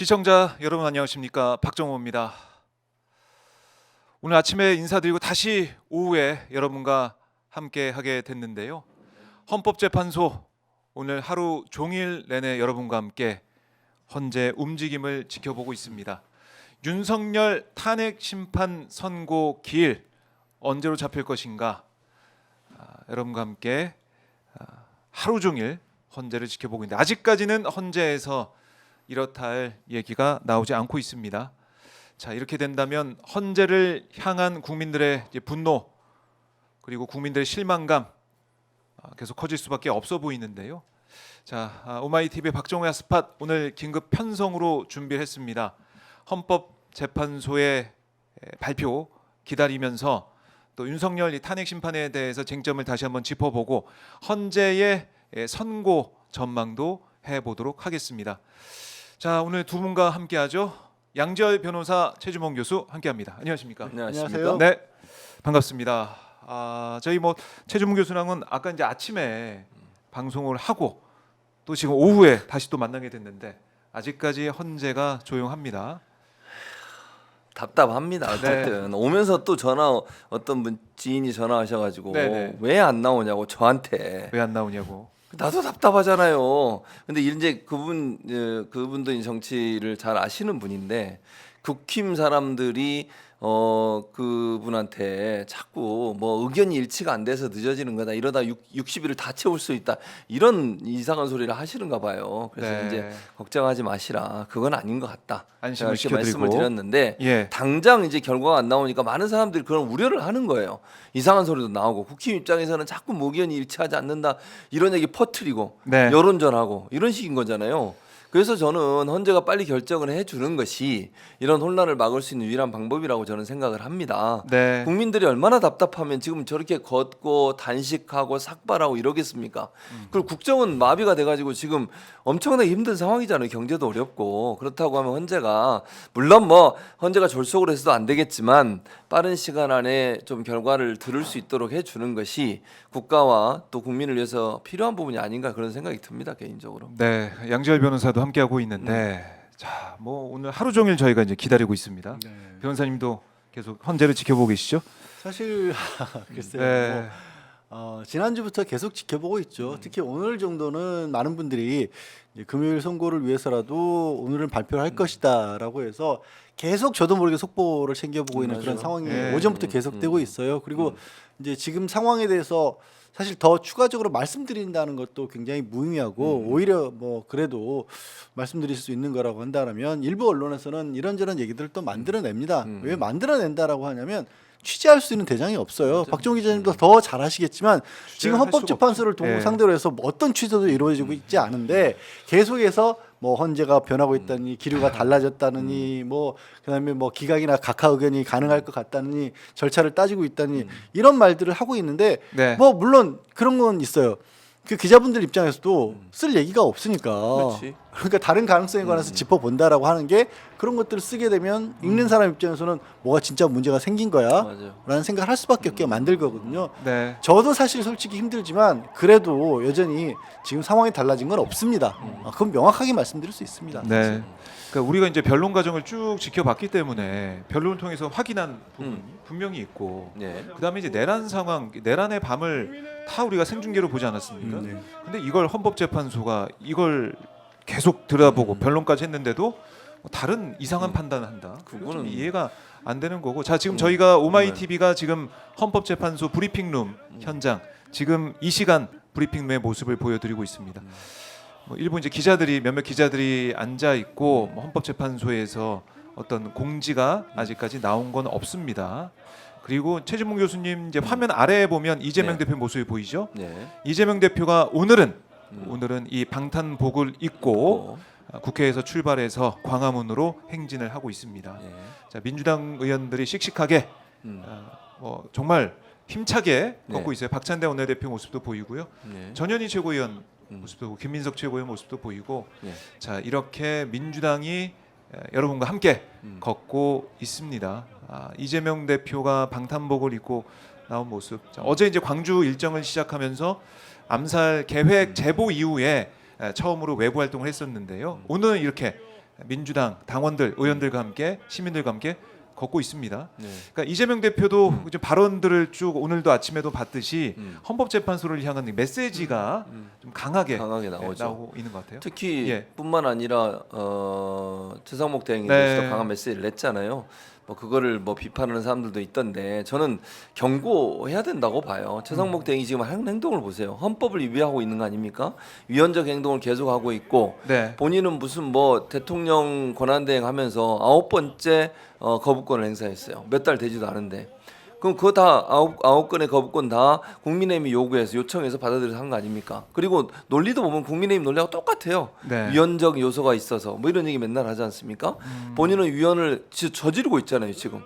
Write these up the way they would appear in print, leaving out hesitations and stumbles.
시청자 여러분 안녕하십니까, 박정호입니다. 오늘 아침에 인사드리고 다시 오후에 여러분과 함께 하게 됐는데요. 헌법재판소 오늘 하루 종일 내내 여러분과 함께 헌재 움직임을 지켜보고 있습니다. 윤석열 탄핵 심판 선고 기일 언제로 잡힐 것인가, 여러분과 함께 하루 종일 헌재를 지켜보고 있는데 아직까지는 헌재에서 이렇다 할 얘기가 나오지 않고 있습니다. 자, 이렇게 된다면 헌재를 향한 국민들의 분노 그리고 국민들의 실망감 계속 커질 수밖에 없어 보이는데요. 자, 오마이TV 박정호의 핫스팟 오늘 긴급 편성으로 준비를 했습니다. 헌법재판소의 발표 기다리면서 또 윤석열 탄핵 심판에 대해서 쟁점을 다시 한번 짚어보고 헌재의 선고 전망도 해보도록 하겠습니다. 자, 오늘 두 분과 함께하죠. 양지열 변호사, 최주몽 교수 함께합니다. 안녕하십니까? 안녕하세요. 네, 반갑습니다. 저희 최주몽 교수랑은 아까 이제 아침에 방송을 하고 또 지금 오후에 다시 또 만나게 됐는데 아직까지 헌재가 조용합니다. 답답합니다. 어쨌든 오면서 또 전화 어떤 분 지인이 전화하셔가지고 왜 안 나오냐고 저한테. 왜 안 나오냐고. 나도 답답하잖아요. 근데 이제 그분도 이 정치를 잘 아시는 분인데 국힘 사람들이 그분한테 자꾸 의견이 일치가 안 돼서 늦어지는 거다, 이러다 60일을 다 채울 수 있다, 이런 이상한 소리를 하시는가 봐요. 그래서 이제 걱정하지 마시라, 그건 아닌 것 같다, 안심을 이렇게 말씀을 드렸는데 예. 당장 이제 결과가 안 나오니까 많은 사람들이 그런 우려를 하는 거예요. 이상한 소리도 나오고 국힘 입장에서는 자꾸 의견이 일치하지 않는다 이런 얘기 퍼뜨리고 여론전하고 이런 식인 거잖아요. 그래서 저는 헌재가 빨리 결정을 해주는 것이 이런 혼란을 막을 수 있는 유일한 방법이라고 저는 생각을 합니다. 국민들이 얼마나 답답하면 지금 저렇게 걷고 단식하고 삭발하고 이러겠습니까? 그리고 국정은 마비가 돼가지고 지금 엄청나게 힘든 상황이잖아요. 경제도 어렵고. 그렇다고 하면 헌재가 물론 헌재가 졸속으로 해서도 안 되겠지만 빠른 시간 안에 좀 결과를 들을 수 있도록 해주는 것이 국가와 또 국민을 위해서 필요한 부분이 아닌가, 그런 생각이 듭니다, 개인적으로. 네, 양지열 변호사도 함께하고 있는데 자, 오늘 하루 종일 저희가 이제 기다리고 있습니다. 변호사님도 계속 헌재를 지켜보고 계시죠? 사실 글쎄요. 지난주부터 계속 지켜보고 있죠. 특히 오늘 정도는 많은 분들이 이제 금요일 선고를 위해서라도 오늘은 발표를 할 것이다라고 해서 계속 저도 모르게 속보를 챙겨보고 있는 그런 상황이 오전부터 계속되고 있어요. 그리고 이제 지금 상황에 대해서 사실 더 추가적으로 말씀드린다는 것도 굉장히 무의미하고 오히려 그래도 말씀드릴 수 있는 거라고 한다면 일부 언론에서는 이런저런 얘기들을 또 만들어냅니다. 왜 만들어낸다고 하냐면 취재할 수 있는 대장이 없어요. 박정호 기자님도 더 잘 아시겠지만 지금 헌법재판소를 상대로 해서 어떤 취재도 이루어지고 있지 않은데 계속해서 헌재가 변하고 있다니, 기류가 달라졌다느니, 그다음에 기각이나 각하 의견이 가능할 것 같다느니, 절차를 따지고 있다니, 이런 말들을 하고 있는데 물론 그런 건 있어요. 그 기자분들 입장에서도 쓸 얘기가 없으니까. 그러니까 다른 가능성에 관해서 짚어본다라고 하는 게, 그런 것들을 쓰게 되면 읽는 사람 입장에서는 뭐가 진짜 문제가 생긴 거야 라는 생각을 할 수밖에 없게 만들거든요. 저도 사실 솔직히 힘들지만 그래도 여전히 지금 상황이 달라진 건 없습니다. 그건 명확하게 말씀드릴 수 있습니다. 그러니까 우리가 이제 변론 과정을 쭉 지켜봤기 때문에 변론을 통해서 확인한 부분이 분명히 있고, 그다음에 이제 내란 상황, 내란의 밤을 다 우리가 생중계로 보지 않았습니까? 근데 이걸 헌법재판소가 이걸 계속 들여다보고 변론까지 했는데도 다른 이상한 판단을 한다. 그거는 이해가 안 되는 거고. 자, 지금 저희가 오마이TV가 지금 헌법재판소 브리핑룸 현장, 지금 이 시간 브리핑룸의 모습을 보여드리고 있습니다. 일부 이제 몇몇 기자들이 앉아 있고 헌법재판소에서 어떤 공지가 아직까지 나온 건 없습니다. 그리고 최주몽 교수님 이제 화면 아래에 보면 이재명 대표 모습이 보이죠? 이재명 대표가 오늘은 이 방탄복을 입고 국회에서 출발해서 광화문으로 행진을 하고 있습니다. 자, 민주당 의원들이 씩씩하게 정말 힘차게 걷고 있어요. 박찬대 원내대표 모습도 보이고요. 전현희 최고위원 모습도 보고, 김민석 최고위원 모습도 보이고, 자, 이렇게 민주당이 여러분과 함께 걷고 있습니다. 이재명 대표가 방탄복을 입고 나온 모습. 자, 어제 이제 광주 일정을 시작하면서 암살 계획 제보 이후에 처음으로 외부 활동을 했었는데요. 오늘 이렇게 민주당 당원들, 의원들과 함께 시민들과 함께 걷고 있습니다. 네. 그러니까 이재명 대표도 이제 발언들을 쭉 오늘도 아침에도 봤듯이 헌법재판소를 향한 메시지가 좀 강하게 나오죠. 나오고 있는 것 같아요. 특히 예. 뿐만 아니라 최상목 대행에 대해서도 네. 강한 메시지를 냈잖아요. 뭐 그거를 뭐 비판하는 사람들도 있던데 저는 경고해야 된다고 봐요. 최상목 대행이 지금 하는 행동을 보세요. 헌법을 위배하고 있는 거 아닙니까? 위헌적 행동을 계속하고 있고 네. 본인은 무슨 뭐 대통령 권한대행하면서 9번째 거부권을 행사했어요. 몇 달 되지도 않은데. 그럼 그거 다 아홉 건의 거부권 다 국민의힘이 요구해서 요청해서 받아들여서 한 거 아닙니까? 그리고 논리도 보면 국민의힘 논리하고 똑같아요. 네. 위헌적 요소가 있어서 뭐 이런 얘기 맨날 하지 않습니까? 본인은 위헌을 저지르고 있잖아요 지금.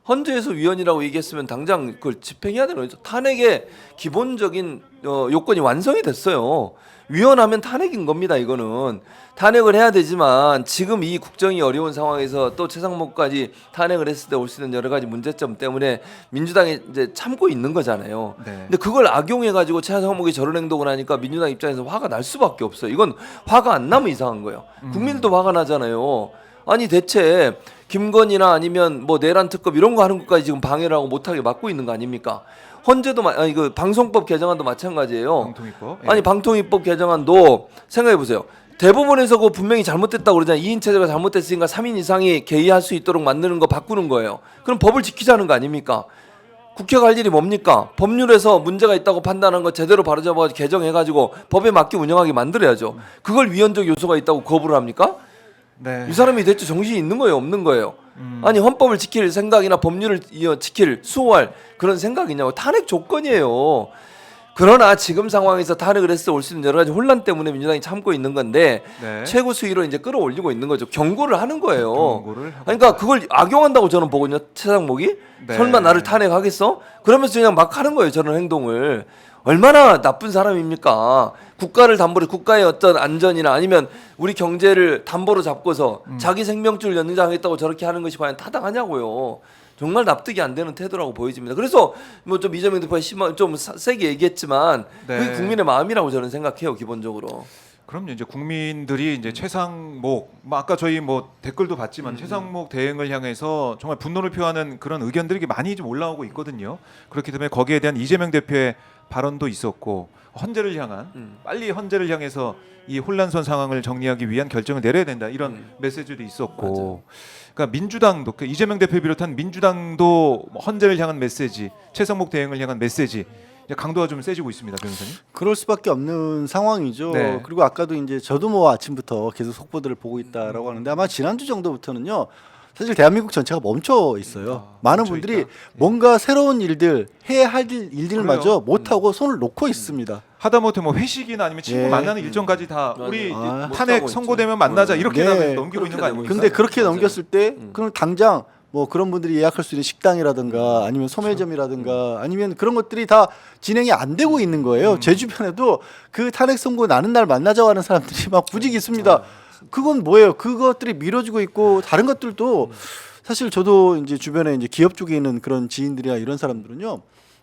헌재에서 위헌이라고 얘기했으면 당장 그걸 집행해야 되는 거죠. 탄핵의 기본적인 요건이 완성이 됐어요. 위헌하면 탄핵인 겁니다. 이거는 탄핵을 해야 되지만 지금 이 국정이 어려운 상황에서 또 최상목까지 탄핵을 했을 때 올 수 있는 여러 가지 문제점 때문에 민주당이 이제 참고 있는 거잖아요. 네. 근데 그걸 악용해 가지고 최상목이 저런 행동을 하니까 민주당 입장에서 화가 날 수밖에 없어요. 이건 화가 안 나면 이상한 거예요. 국민들도 화가 나잖아요. 아니 대체 김건희나 아니면 뭐 내란 특검 이런 거 하는 것까지 지금 방해를 하고 못하게 막고 있는 거 아닙니까? 헌재도 아니 그 방송법 개정안도 마찬가지예요. 방통위법. 예. 아니 방통위법 개정안도 생각해 보세요. 대법원에서 그 분명히 잘못됐다고 그러잖아요. 2인 체제가 잘못됐으니까 3인 이상이 개의할 수 있도록 만드는 거 바꾸는 거예요. 그럼 법을 지키자는 거 아닙니까? 국회가 할 일이 뭡니까? 법률에서 문제가 있다고 판단한 거 제대로 바로잡아서 개정해가지고 법에 맞게 운영하게 만들어야죠. 그걸 위헌적 요소가 있다고 거부를 합니까? 네. 이 사람이 대체 정신이 있는 거예요, 없는 거예요? 아니 헌법을 지킬 생각이나 법률을 지킬 수호할 그런 생각이 있냐고. 탄핵 조건이에요. 그러나 지금 상황에서 탄핵을 했을 때 올 수 있는 여러 가지 혼란 때문에 민주당이 참고 있는 건데 네. 최고 수위로 이제 끌어올리고 있는 거죠. 경고를 하는 거예요. 경고를 하고 그러니까 그걸 악용한다고 저는 보거든요. 최상목이. 네. 설마 나를 탄핵하겠어? 그러면서 그냥 막 하는 거예요. 저런 행동을. 얼마나 나쁜 사람입니까? 국가를 담보로 국가의 어떤 안전이나 아니면 우리 경제를 담보로 잡고서 자기 생명줄을 연장하겠다고 저렇게 하는 것이 과연 타당하냐고요. 정말 납득이 안 되는 태도라고 보여집니다. 그래서 뭐 좀 이재명 대표가 좀 세게 얘기했지만 네. 그게 국민의 마음이라고 저는 생각해요. 기본적으로. 그럼요. 이제 국민들이 이제 최상목, 뭐 아까 저희 뭐 댓글도 봤지만 최상목 대행을 향해서 정말 분노를 표하는 그런 의견들이 많이 좀 올라오고 있거든요. 그렇기 때문에 거기에 대한 이재명 대표의 발언도 있었고 헌재를 향한 빨리 헌재를 향해서 이 혼란스러운 상황을 정리하기 위한 결정을 내려야 된다 이런 메시지도 있었고. 맞아요. 그러니까 민주당도 그 이재명 대표 비롯한 민주당도 헌재를 향한 메시지, 최상목 대행을 향한 메시지 이제 강도가 좀 세지고 있습니다, 변호사님. 그럴 수밖에 없는 상황이죠. 네. 그리고 아까도 이제 저도 뭐 아침부터 계속 속보들을 보고 있다라고 하는데 아마 지난주 정도부터는요. 사실 대한민국 전체가 멈춰 있어요. 많은 멈춰 분들이 있다. 뭔가 새로운 일들 해야 할 일들마저 그래요. 못 하고 손을 놓고 있습니다. 하다못해 뭐 회식이나 아니면 친구 예. 만나는 일정까지 다 맞아요. 우리 아. 탄핵 못하고 선고되면 있죠. 만나자 이렇게 네. 넘기고 있는 거 아닙니까? 근데 그렇게 맞아요. 넘겼을 때 그럼 당장 뭐 그런 분들이 예약할 수 있는 식당이라든가 아니면 소매점이라든가 아니면 그런 것들이 다 진행이 안 되고 있는 거예요. 제 주변에도 그 탄핵 선고 나는 날 만나자고 하는 사람들이 막 부직 있습니다. 그건 뭐예요? 그것들이 미뤄지고 있고 다른 것들도 사실 저도 이제 주변에 이제 기업 쪽에 있는 그런 지인들이나 이런 사람들은요.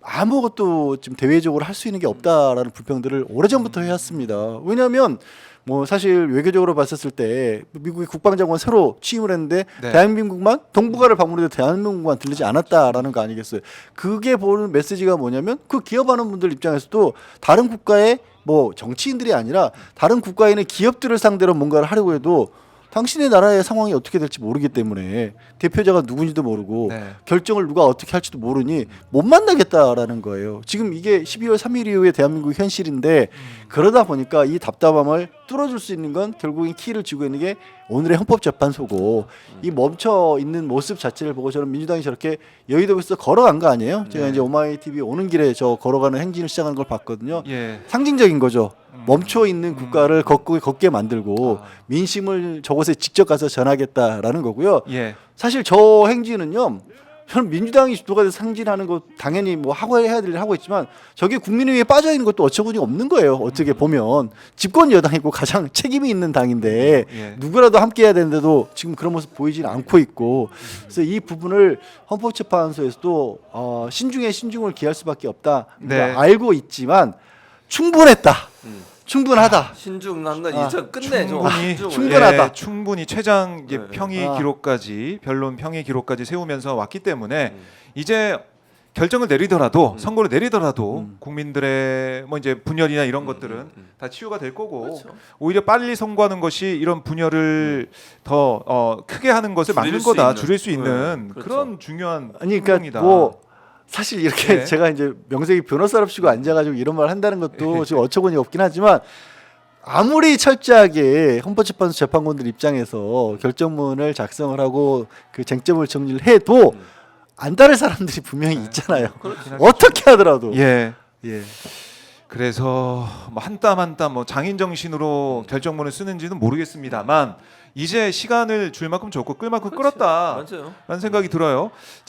아무것도 지금 대외적으로 할 수 있는 게 없다라는 불평들을 오래전부터 해왔습니다. 왜냐하면 뭐 사실 외교적으로 봤었을 때 미국의 국방장관 새로 취임을 했는데 네. 대한민국만 동북아를 방문해도 대한민국만 들리지 않았다라는 거 아니겠어요? 그게 보는 메시지가 뭐냐면 그 기업하는 분들 입장에서도 다른 국가의 뭐 정치인들이 아니라 다른 국가에 있는 기업들을 상대로 뭔가를 하려고 해도 당신의 나라의 상황이 어떻게 될지 모르기 때문에 대표자가 누군지도 모르고 네. 결정을 누가 어떻게 할지도 모르니 못 만나겠다라는 거예요. 지금 이게 12월 3일 이후에 대한민국 현실인데 그러다 보니까 이 답답함을 뚫어줄 수 있는 건 결국엔 키를 쥐고 있는 게 오늘의 헌법재판소고 이 멈춰 있는 모습 자체를 보고 저는 민주당이 저렇게 여의도에서 걸어간 거 아니에요? 제가 이제 오마이TV 오는 길에 저 걸어가는 행진을 시작하는 걸 봤거든요. 예. 상징적인 거죠. 멈춰 있는 국가를 걷게 만들고 민심을 저곳에 직접 가서 전하겠다라는 거고요. 예. 사실 저 행진은요. 저는 민주당이 주도가 돼서 상진하는 거 당연히 뭐 하고 해야 될 일 하고 있지만 저게 국민의힘에 빠져 있는 것도 어처구니 없는 거예요. 어떻게 보면 집권 여당이고 가장 책임이 있는 당인데 예. 누구라도 함께 해야 되는데도 지금 그런 모습 보이지는 않고 있고 그래서 이 부분을 헌법재판소에서도 신중에 신중을 기할 수밖에 없다. 네. 알고 있지만 충분했다. 충분하다. 신중한 건 이제 끝내 좀. 충분하다. 예, 충분히 최장 이제 네. 평의 기록까지 변론 평의 기록까지 세우면서 왔기 때문에 이제 결정을 내리더라도 선고를 내리더라도 국민들의 뭐 이제 분열이나 이런 것들은 다 치유가 될 거고 그렇죠. 오히려 빨리 선고하는 것이 이런 분열을 더 크게 하는 것을 줄일 막는 수 거다 있는. 줄일 수 있는 네, 그렇죠. 그런 중요한 아니 그러니까 행동이다. 뭐 사실 이렇게 네. 제가 이제 명색이 변호사랍시고 앉아가지고 이런 말 한다는 것도 지금 어처구니 없긴 하지만 아무리 철저하게 헌법재판소 재판관들 입장에서 결정문을 작성을 하고 그 쟁점을 정리를 해도 안 따를 사람들이 분명히 있잖아요. 어떻게 하더라도. 예. 예. 그래서 뭐 한 땀 한 땀 뭐 장인 정신으로 결정문을 쓰는지는 모르겠습니다만 이제 시간을 줄 만큼 줬고 끌 만큼 끌었다라는 맞아요. 생각이 들어요.